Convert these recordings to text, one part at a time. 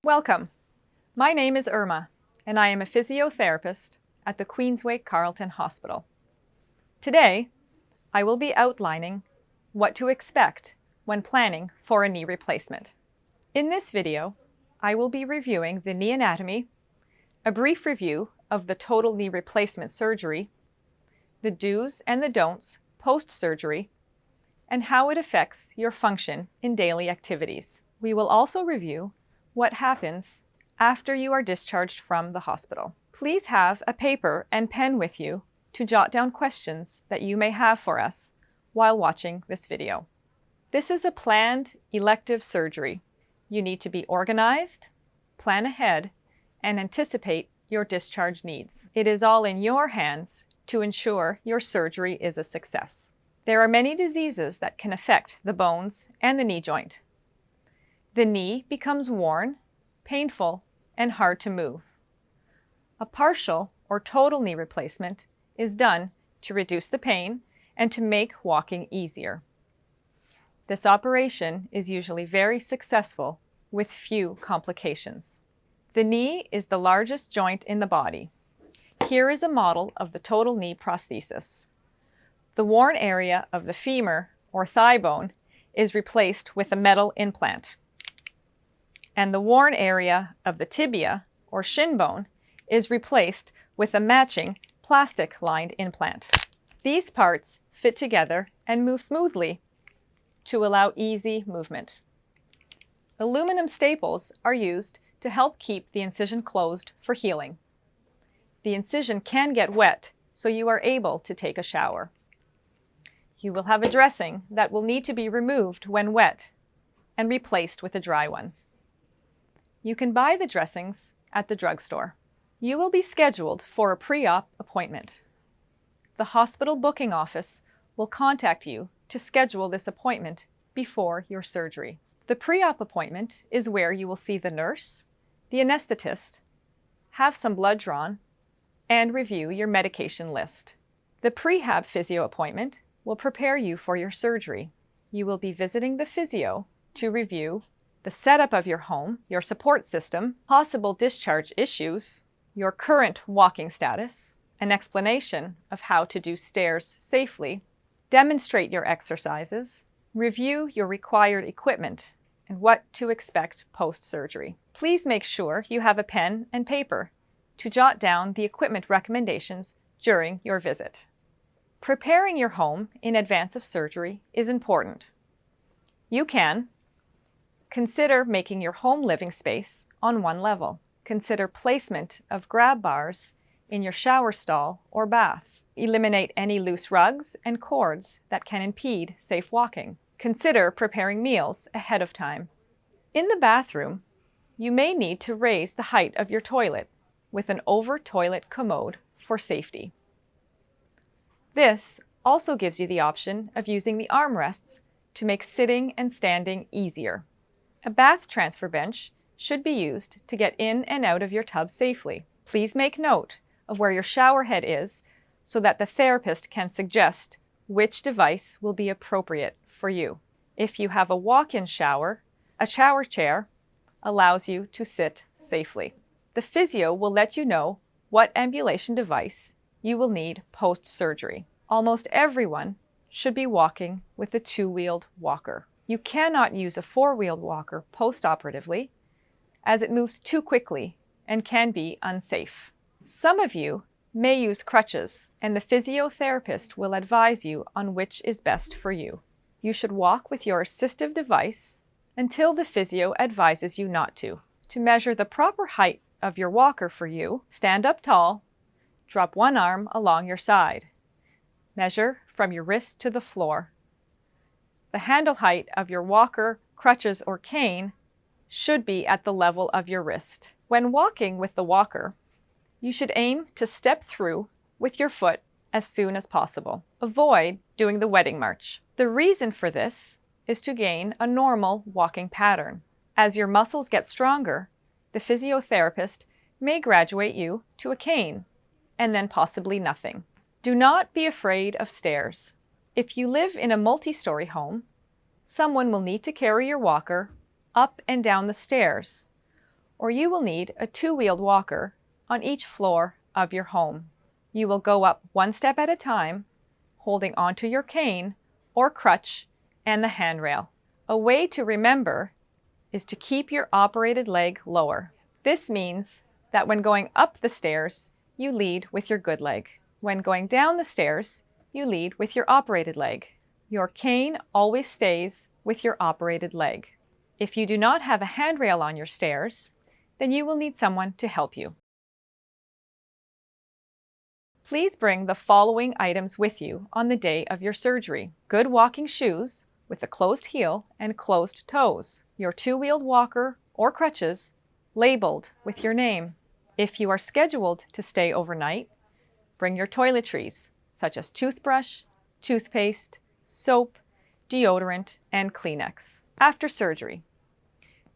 Welcome. My name is Irma, and I am a physiotherapist at the Queensway Carleton Hospital. Today, I will be outlining what to expect when planning for a knee replacement. In this video, I will be reviewing the knee anatomy, a brief review of the total knee replacement surgery, the do's and the don'ts post-surgery, and how it affects your function in daily activities. We will also review what happens after you are discharged from the hospital. Please have a paper and pen with you to jot down questions that you may have for us while watching this video. This is a planned elective surgery. You need to be organized, plan ahead, and anticipate your discharge needs. It is all in your hands to ensure your surgery is a success. There are many diseases that can affect the bones and the knee joint. The knee becomes worn, painful, and hard to move. A partial or total knee replacement is done to reduce the pain and to make walking easier. This operation is usually very successful with few complications. The knee is the largest joint in the body. Here is a model of the total knee prosthesis. The worn area of the femur or thigh bone is replaced with a metal implant, and the worn area of the tibia or shin bone is replaced with a matching plastic-lined implant. These parts fit together and move smoothly to allow easy movement. Aluminum staples are used to help keep the incision closed for healing. The incision can get wet, so you are able to take a shower. You will have a dressing that will need to be removed when wet and replaced with a dry one. You can buy the dressings at the drugstore. You will be scheduled for a pre-op appointment. The hospital booking office will contact you to schedule this appointment before your surgery. The pre-op appointment is where you will see the nurse, the anesthetist, have some blood drawn, and review your medication list. The PREHAB physio appointment will prepare you for your surgery. You will be visiting the physio to review the setup of your home, your support system, possible discharge issues, your current walking status, an explanation of how to do stairs safely, demonstrate your exercises, review your required equipment, and what to expect post-surgery. Please make sure you have a pen and paper to jot down the equipment recommendations during your visit. Preparing your home in advance of surgery is important. You can consider making your home living space on one level. Consider placement of grab bars in your shower stall or bath. Eliminate any loose rugs and cords that can impede safe walking. Consider preparing meals ahead of time. In the bathroom, you may need to raise the height of your toilet with an over-toilet commode for safety. This also gives you the option of using the armrests to make sitting and standing easier. A bath transfer bench should be used to get in and out of your tub safely. Please make note of where your shower head is so that the therapist can suggest which device will be appropriate for you. If you have a walk-in shower, a shower chair allows you to sit safely. The physio will let you know what ambulation device you will need post-surgery. Almost everyone should be walking with a two-wheeled walker. You cannot use a four-wheeled walker post-operatively as it moves too quickly and can be unsafe. Some of you may use crutches, and the physiotherapist will advise you on which is best for you. You should walk with your assistive device until the physio advises you not to. To measure the proper height of your walker for you, stand up tall, drop one arm along your side. Measure from your wrist to the floor. The handle height of your walker, crutches, or cane should be at the level of your wrist. When walking with the walker, you should aim to step through with your foot as soon as possible. Avoid doing the wedding march. The reason for this is to gain a normal walking pattern. As your muscles get stronger, the physiotherapist may graduate you to a cane and then possibly nothing. Do not be afraid of stairs. If you live in a multi-story home, someone will need to carry your walker up and down the stairs, or you will need a two-wheeled walker on each floor of your home. You will go up one step at a time, holding onto your cane or crutch and the handrail. A way to remember is to keep your operated leg lower. This means that when going up the stairs, you lead with your good leg. When going down the stairs, you lead with your operated leg. Your cane always stays with your operated leg. If you do not have a handrail on your stairs, then you will need someone to help you. Please bring the following items with you on the day of your surgery: good walking shoes with a closed heel and closed toes, your two-wheeled walker or crutches labeled with your name. If you are scheduled to stay overnight, bring your toiletries such as toothbrush, toothpaste, soap, deodorant, and Kleenex. After surgery,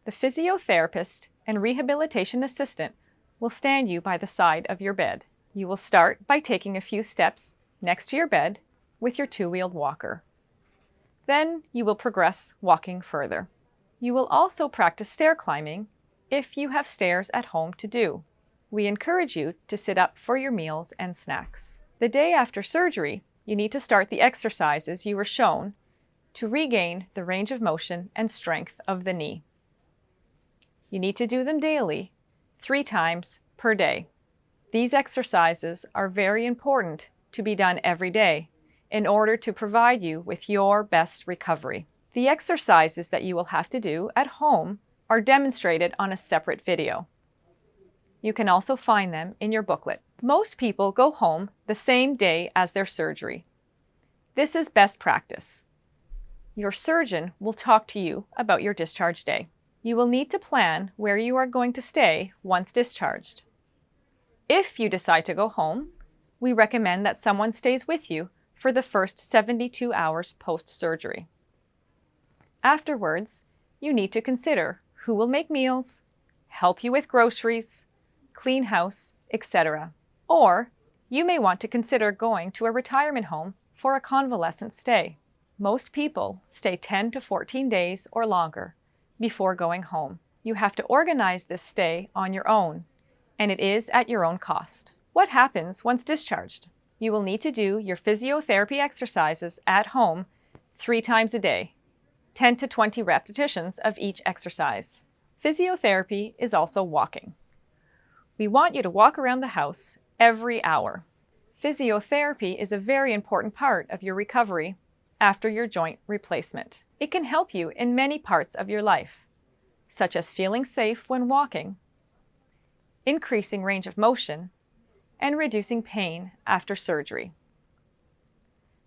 the physiotherapist and rehabilitation assistant will stand you by the side of your bed. You will start by taking a few steps next to your bed with your two-wheeled walker. Then you will progress walking further. You will also practice stair climbing if you have stairs at home to do. We encourage you to sit up for your meals and snacks. The day after surgery, you need to start the exercises you were shown to regain the range of motion and strength of the knee. You need to do them daily, 3 times per day. These exercises are very important to be done every day in order to provide you with your best recovery. The exercises that you will have to do at home are demonstrated on a separate video. You can also find them in your booklet. Most people go home the same day as their surgery. This is best practice. Your surgeon will talk to you about your discharge day. You will need to plan where you are going to stay once discharged. If you decide to go home, we recommend that someone stays with you for the first 72 hours post-surgery. Afterwards, you need to consider who will make meals, help you with groceries, clean house, etc. Or you may want to consider going to a retirement home for a convalescent stay. Most people stay 10 to 14 days or longer before going home. You have to organize this stay on your own, and it is at your own cost. What happens once discharged? You will need to do your physiotherapy exercises at home 3 times a day, 10 to 20 repetitions of each exercise. Physiotherapy is also walking. We want you to walk around the house every hour. Physiotherapy is a very important part of your recovery after your joint replacement. It can help you in many parts of your life, such as feeling safe when walking, increasing range of motion, and reducing pain after surgery.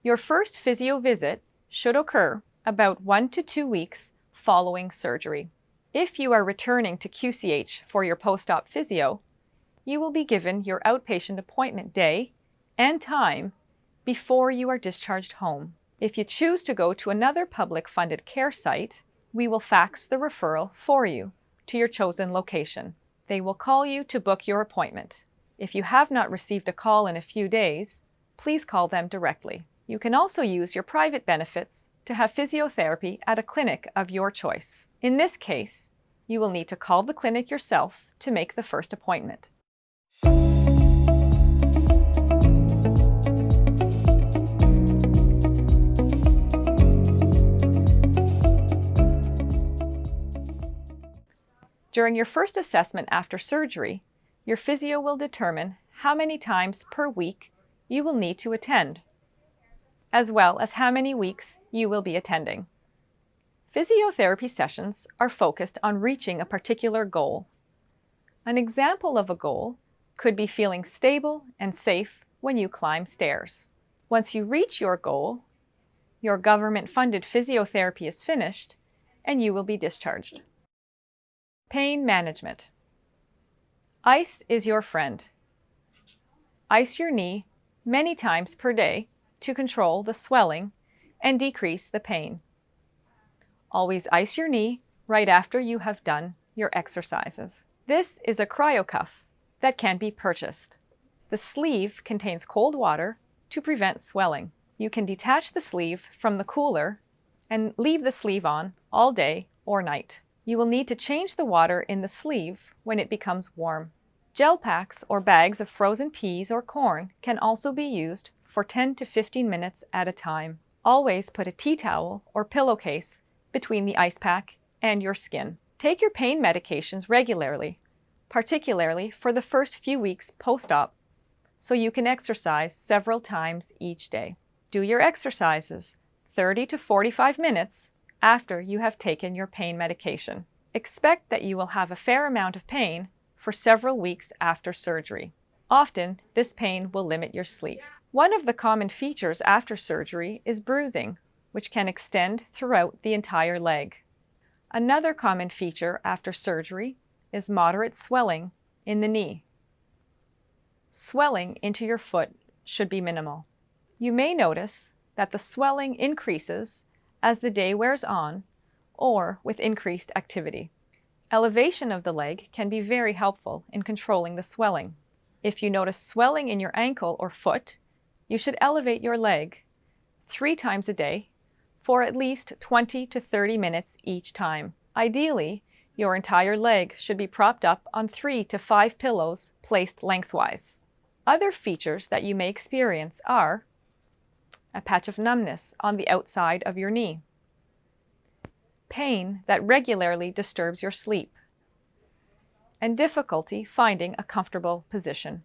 Your first physio visit should occur about 1 to 2 weeks following surgery. If you are returning to QCH for your post-op physio, you will be given your outpatient appointment day and time before you are discharged home. If you choose to go to another public-funded care site, we will fax the referral for you to your chosen location. They will call you to book your appointment. If you have not received a call in a few days, please call them directly. You can also use your private benefits to have physiotherapy at a clinic of your choice. In this case, you will need to call the clinic yourself to make the first appointment. During your first assessment after surgery, your physio will determine how many times per week you will need to attend, as well as how many weeks you will be attending. Physiotherapy sessions are focused on reaching a particular goal. An example of a goal could be feeling stable and safe when you climb stairs. Once you reach your goal, your government-funded physiotherapy is finished and you will be discharged. Pain management. Ice is your friend. Ice your knee many times per day to control the swelling and decrease the pain. Always ice your knee right after you have done your exercises. This is a cryocuff that can be purchased. The sleeve contains cold water to prevent swelling. You can detach the sleeve from the cooler and leave the sleeve on all day or night. You will need to change the water in the sleeve when it becomes warm. Gel packs or bags of frozen peas or corn can also be used for 10 to 15 minutes at a time. Always put a tea towel or pillowcase between the ice pack and your skin. Take your pain medications regularly, particularly for the first few weeks post-op, so you can exercise several times each day. Do your exercises 30 to 45 minutes after you have taken your pain medication. Expect that you will have a fair amount of pain for several weeks after surgery. Often, this pain will limit your sleep. One of the common features after surgery is bruising, which can extend throughout the entire leg. Another common feature after surgery is moderate swelling in the knee. Swelling into your foot should be minimal. You may notice that the swelling increases as the day wears on or with increased activity. Elevation of the leg can be very helpful in controlling the swelling. If you notice swelling in your ankle or foot, you should elevate your leg 3 times a day for at least 20 to 30 minutes each time. Ideally, your entire leg should be propped up on 3 to 5 pillows placed lengthwise. Other features that you may experience are a patch of numbness on the outside of your knee, pain that regularly disturbs your sleep, and difficulty finding a comfortable position.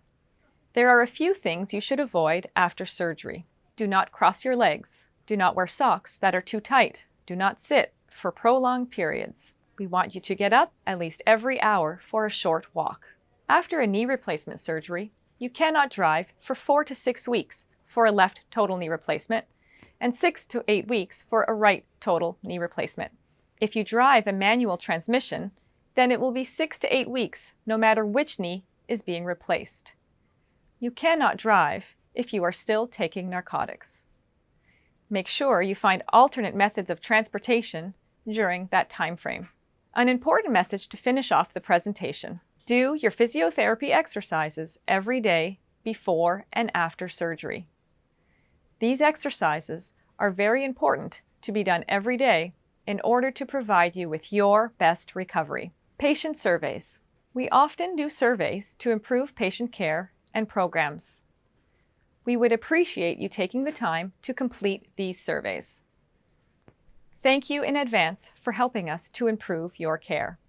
There are a few things you should avoid after surgery. Do not cross your legs. Do not wear socks that are too tight. Do not sit for prolonged periods. We want you to get up at least every hour for a short walk. After a knee replacement surgery, you cannot drive for 4 to 6 weeks for a left total knee replacement and 6 to 8 weeks for a right total knee replacement. If you drive a manual transmission, then it will be 6 to 8 weeks no matter which knee is being replaced. You cannot drive if you are still taking narcotics. Make sure you find alternate methods of transportation during that time frame. An important message to finish off the presentation: do your physiotherapy exercises every day before and after surgery. These exercises are very important to be done every day in order to provide you with your best recovery. Patient surveys. We often do surveys to improve patient care and programs. We would appreciate you taking the time to complete these surveys. Thank you in advance for helping us to improve your care.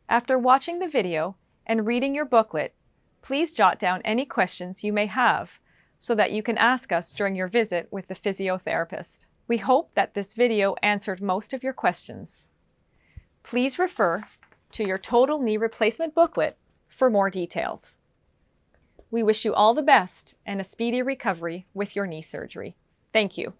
After watching the video and reading your booklet, please jot down any questions you may have so that you can ask us during your visit with the physiotherapist. We hope that this video answered most of your questions. Please refer to your total knee replacement booklet for more details. We wish you all the best and a speedy recovery with your knee surgery. Thank you.